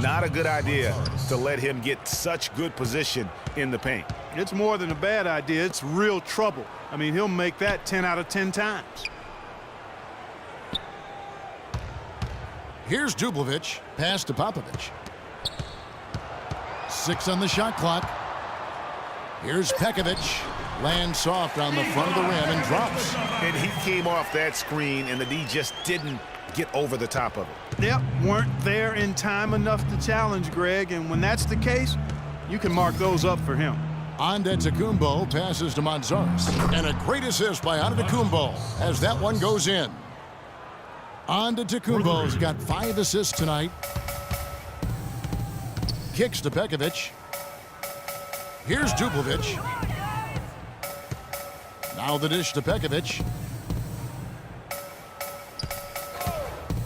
Not a good idea to let him get such good position in the paint. It's more than a bad idea. It's real trouble. I mean, he'll make that 10 out of 10 times. Here's Dublovic. Pass to Popovich. 6 on the shot clock. Here's Pekovic. Lands soft on the front of the rim and drops. And he came off that screen, and the D just didn't get over the top of it. Yep, weren't there in time enough to challenge Greg, and when that's the case, you can mark those up for him. Antetokounmpo passes to Montzaris. And a great assist by Antetokounmpo as that one goes in. Antetokounmpo's got 5 assists tonight. Kicks to Pekovic. Here's Dublovic. Now the dish to Pekovic.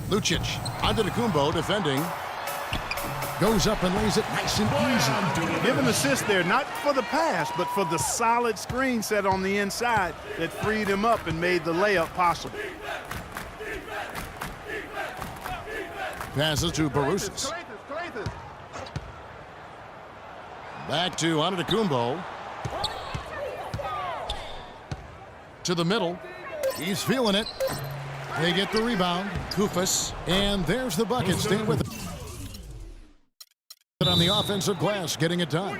Lucic. Antetokounmpo defending. Goes up and lays it nice and easy. Give an assist there, not for the pass, but for the solid screen set on the inside that freed him up and made the layup possible. Passes to Barousis. Back to Antetokounmpo. To the middle. He's feeling it. They get the rebound. Koufos. And there's the bucket. Stay with it. On the offensive glass, getting it done.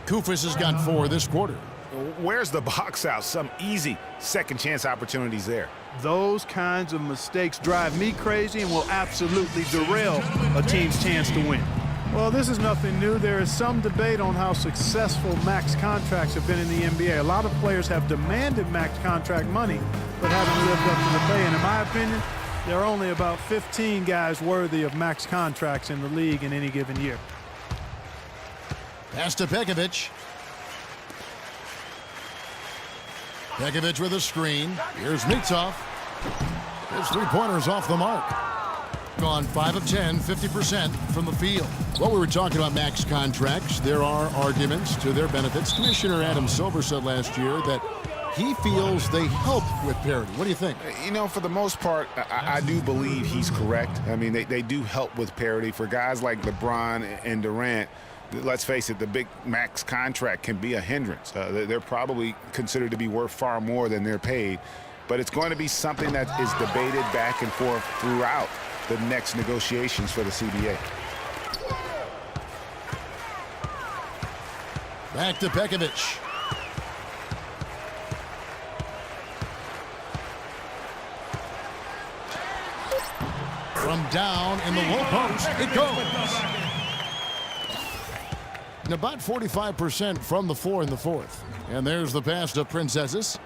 Koufos has got 4 this quarter. Where's the box out? Some easy second chance opportunities there. Those kinds of mistakes drive me crazy and will absolutely derail a team's chance to win. Well, this is nothing new. There is some debate on how successful max contracts have been in the NBA. A lot of players have demanded max contract money, but haven't lived up to the pay. And in my opinion, there are only about 15 guys worthy of max contracts in the league in any given year. Pass to Pekovic. Pekovic with a screen. Here's Mitov. His 3-pointers off the mark. Gone 5 of 10, 50% from the field. Well, we were talking about max contracts. There are arguments to their benefits. Commissioner Adam Silver said last year that he feels they help with parity. What do you think? You know, for the most part, I do believe he's correct. I mean, they do help with parity. For guys like LeBron and Durant, let's face it, the big max contract can be a hindrance. They're probably considered to be worth far more than they're paid. But it's going to be something that is debated back and forth throughout the next negotiations for the CBA. Back to Pekovic. From down in the low post, it goes. And about 45% from the floor in the fourth. And there's the pass to Princesses.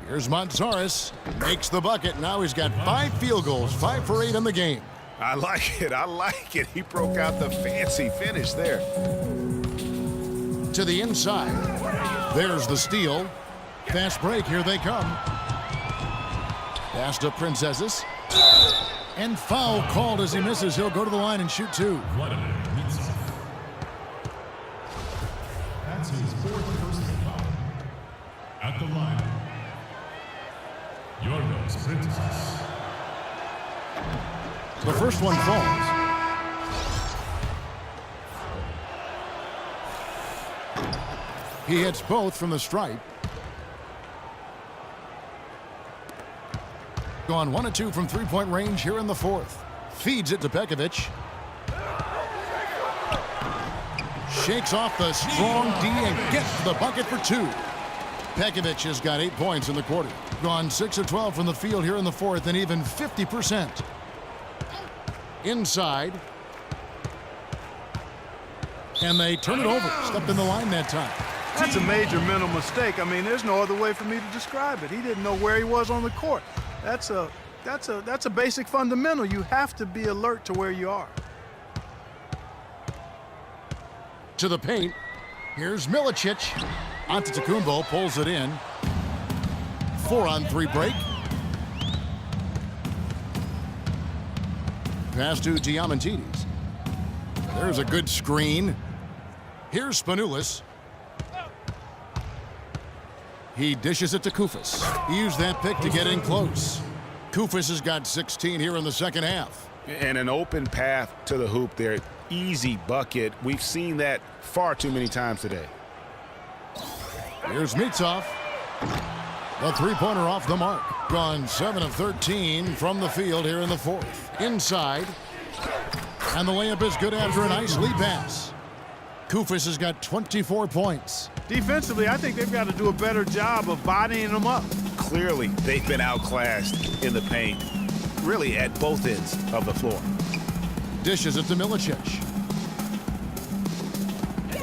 Here's Montzaris. Makes the bucket. Now he's got 5 field goals, 5 for 8 in the game. I like it. I like it. He broke out the fancy finish there. To the inside. There's the steal. Fast break. Here they come. Pass to Princesses. And foul called as he misses. He'll go to the line and shoot 2. That's his 4th personal foul. At the line, Yorgos Princesses. The first one falls. He hits both from the stripe. Gone 1 of 2 from 3-point range here in the fourth. Feeds it to Pekovic. Shakes off the strong D and gets the bucket for 2. Pekovic has got 8 points in the quarter. Gone 6 of 12 from the field here in the fourth and even 50%. Inside. And they turn it over. Stepped in the line that time. That's a major mental mistake. I mean, there's no other way for me to describe it. He didn't know where he was on the court. That's a basic fundamental. You have to be alert to where you are. To the paint. Here's Milicic. Antetokounmpo pulls it in. 4-on-3 break. Pass to Diamantidis. There's a good screen. Here's Spanoulis. He dishes it to Kufis. He used that pick to get in close. Kufis has got 16 here in the second half. And an open path to the hoop there. Easy bucket. We've seen that far too many times today. Here's Mitov. The three-pointer off the mark. Gone 7 of 13 from the field here in the fourth. Inside. And the layup is good after a nice lead pass. Kufis has got 24 points. Defensively, I think they've got to do a better job of bodying them up. Clearly, they've been outclassed in the paint, really at both ends of the floor. Dishes it to Milicic.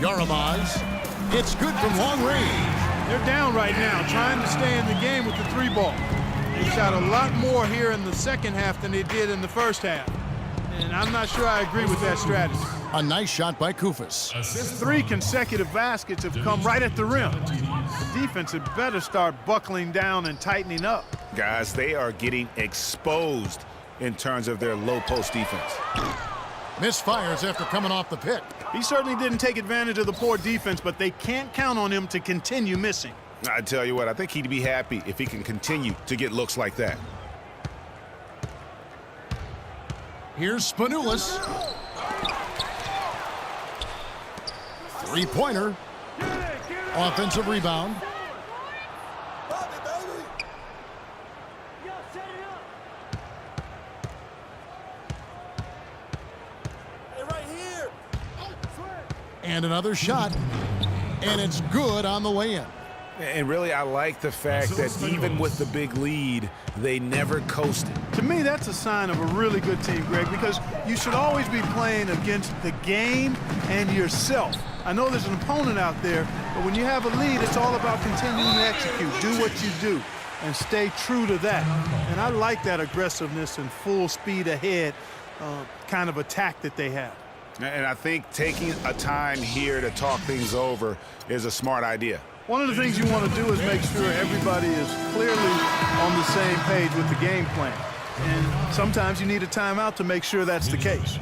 Yaramaz. It's good from long range. They're down right now, trying to stay in the game with the three ball. They shot a lot more here in the second half than they did in the first half. And I'm not sure I agree with that strategy. A nice shot by Kufis. 3 consecutive baskets have come right at the rim. The defense had better start buckling down and tightening up. Guys, they are getting exposed in terms of their low post defense. Misfires after coming off the pick. He certainly didn't take advantage of the poor defense, but they can't count on him to continue missing. I tell you what, I think he'd be happy if he can continue to get looks like that. Here's Spanoulis. Three-pointer. Offensive rebound. And another shot. And it's good on the way in. And really, I like the fact that even with the big lead, they never coasted. To me, that's a sign of a really good team, Greg, because you should always be playing against the game and yourself. I know there's an opponent out there, but when you have a lead, it's all about continuing to execute. Do what you do and stay true to that. And I like that aggressiveness and full speed ahead kind of attack that they have. And I think taking a time here to talk things over is a smart idea. One of the things you want to do is make sure everybody is clearly on the same page with the game plan. And sometimes you need a timeout to make sure that's the case.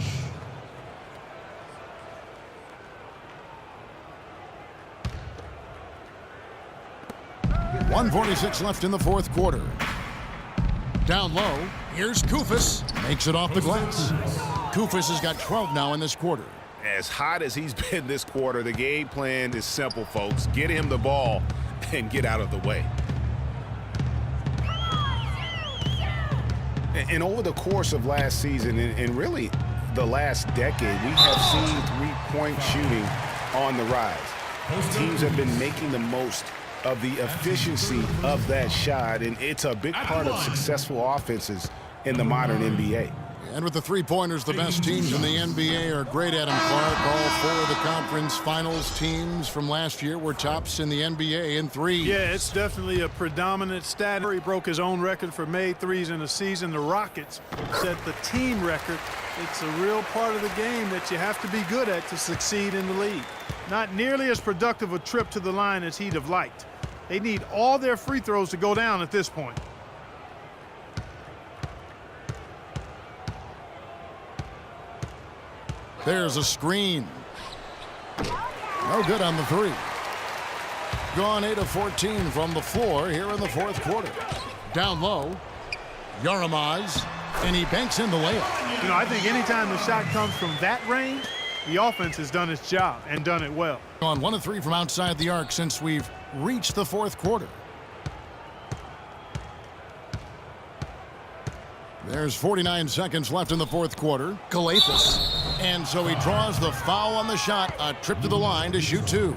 .146 left in the fourth quarter. Down low, here's Kufis. Makes it off the glass. Kufis has got 12 now in this quarter. As hot as he's been this quarter, the game plan is simple, folks. Get him the ball and get out of the way. And over the course of last season, and really the last decade, we have seen three-point shooting on the rise. Teams have been making the most of the efficiency of that shot, and it's a big part of successful offenses in the modern NBA. And with the three-pointers, the best teams in the NBA are great at them, Clark. All 4 of the conference finals teams from last year were tops in the NBA in threes. Yeah, it's definitely a predominant stat. He broke his own record for made threes in a season. The Rockets set the team record. It's a real part of the game that you have to be good at to succeed in the league. Not nearly as productive a trip to the line as he'd have liked. They need all their free throws to go down at this point. There's a screen. No good on the three. Gone 8 of 14 from the floor here in the fourth quarter. Down low, Yaramaz, and he banks in the layup. You know, I think anytime the shot comes from that range, the offense has done its job and done it well. On 1 of 3 from outside the arc since we've reached the fourth quarter. There's 49 seconds left in the fourth quarter. Calathes. And so he draws the foul on the shot. A trip to the line to shoot 2.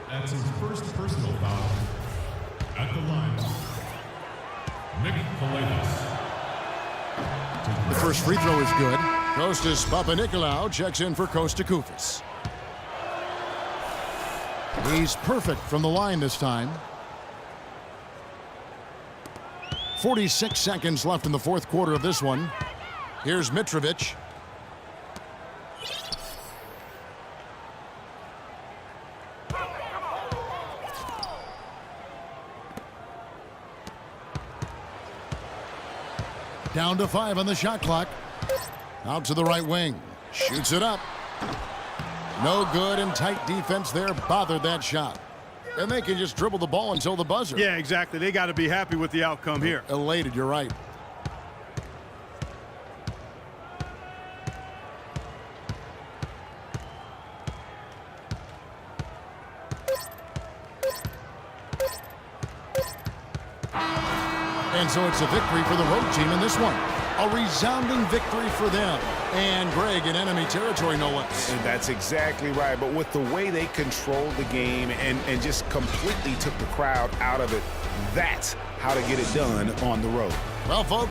That's his first personal foul. At the line, Nick Calathes. The first free throw is good. Kostas Papanikolaou checks in for Kosta Koufis. He's perfect from the line this time. 46 seconds left in the fourth quarter of this one. Here's Mitrovic. Down to 5 on the shot clock. Out to the right wing. Shoots it up. No good, and tight defense there bothered that shot. And they can just dribble the ball until the buzzer. Yeah, exactly. They got to be happy with the outcome here. Elated, you're right. And so it's a victory for the road team in this one. A resounding victory for them. And Greg in enemy territory, no less. And that's exactly right. But with the way they controlled the game and just completely took the crowd out of it, that's how to get it done on the road. Well, folks.